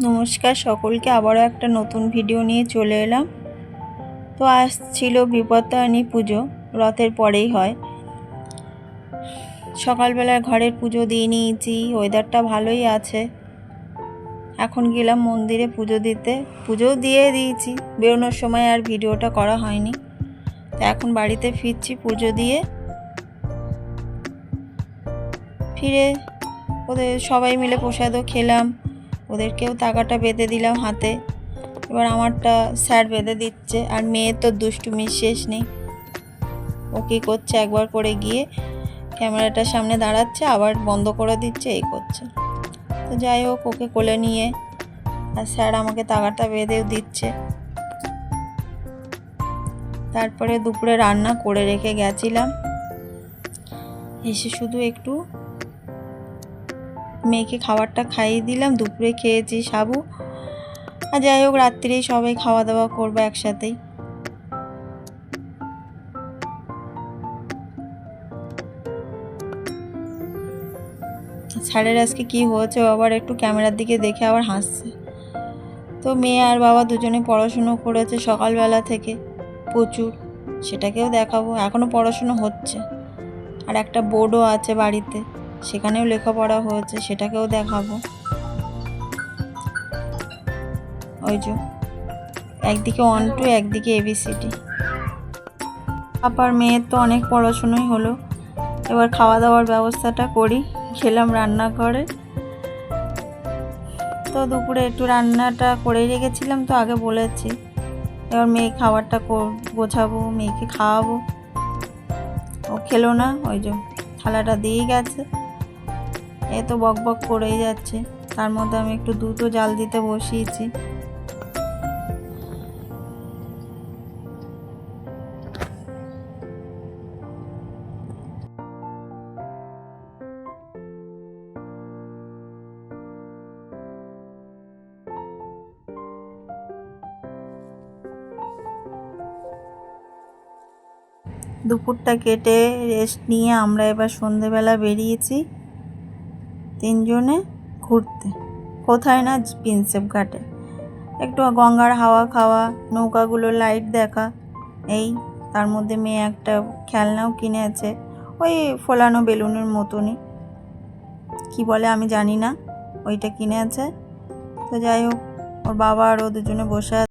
নমস্কার সকলকে, আবারও একটা নতুন ভিডিও নিয়ে চলে এলাম। তো আজ ছিল বিপত্তারিণী পুজো, রথের পরেই হয়। সকালবেলায় ঘরের পুজো দিয়ে নিয়েছি, ওয়েদারটা ভালোই আছে। এখন গেলাম মন্দিরে পুজো দিতে, পুজোও দিয়ে দিয়েছি। বেরোনোর সময় আর ভিডিওটা করা হয়নি। তো এখন বাড়িতে ফিরছি পুজো দিয়ে। ফিরে ওদের সবাই মিলে প্রসাদও খেলাম, ওদেরকেও তাগাটা বেঁধে দিলাম হাতে। এবার আমারটা স্যার বেঁধে দিচ্ছে, আর মেয়ে তো দুষ্টুমির শেষ নেই। ও কী করছে, একবার করে গিয়ে ক্যামেরাটার সামনে দাঁড়াচ্ছে, আবার বন্ধ করে দিচ্ছে, এই করছে। তো যাই হোক, ওকে কোলে নিয়ে আর স্যার আমাকে তাগাটা বেঁধেও দিচ্ছে। তারপরে দুপুরে রান্না করে রেখে গেছিলাম, এসে শুধু একটু মেয়েকে খাবারটা খাইয়ে দিলাম। দুপুরে খেয়েছি সাবু। আর যাই হোক, রাত্রিরেই সবাই খাওয়া দাওয়া করবে একসাথেই। স্যারের আজকে কী হয়েছে, আবার একটু ক্যামেরার দিকে দেখে আবার হাসছে। তো মেয়ে আর বাবা দুজনে পড়াশুনো করেছে সকালবেলা থেকে প্রচুর, সেটাকেও দেখাবো। এখনও পড়াশুনো হচ্ছে, আর একটা বোর্ডও আছে বাড়িতে, সেখানেও লেখাপড়া হয়েছে, সেটাকেও দেখাবো। ওই যে একদিকে 1 2, একদিকে ABCD। আবার মেয়ের তো অনেক পড়াশুনোই হলো। এবার খাওয়া দাওয়ার ব্যবস্থাটা করি। খেলাম রান্নাঘরে। তো দুপুরে একটু রান্নাটা করেই রেখেছিলাম, তো আগে বলেছি। এবার মেয়ে খাবারটা গোছাবো, মেয়েকে খাওয়াবো। ও খেলো না, ওই যে থালাটা দিয়েই গেছে। এ তো বক বক করেই যাচ্ছে। তার মধ্যে আমি একটু দুধও জাল দিতে বসিয়েছি। দুপুরটা কেটে রেস্ট নিয়ে আমরা এবার সন্ধেবেলা বেরিয়েছি 3 জনে ঘুরতে। কোথায় না, প্রিন্সেপ ঘাটে। একটু গঙ্গার হাওয়া খাওয়া, নৌকাগুলো লাইট দেখা। এই তার মধ্যে মেয়ে একটা খেলনাও কিনেছে, ওই ফোলানো বেলুনের মতনই, কি বলে আমি জানি না, ওইটা কিনেছে। তো যাই হোক, ওর বাবা আর ও দুজনে বসে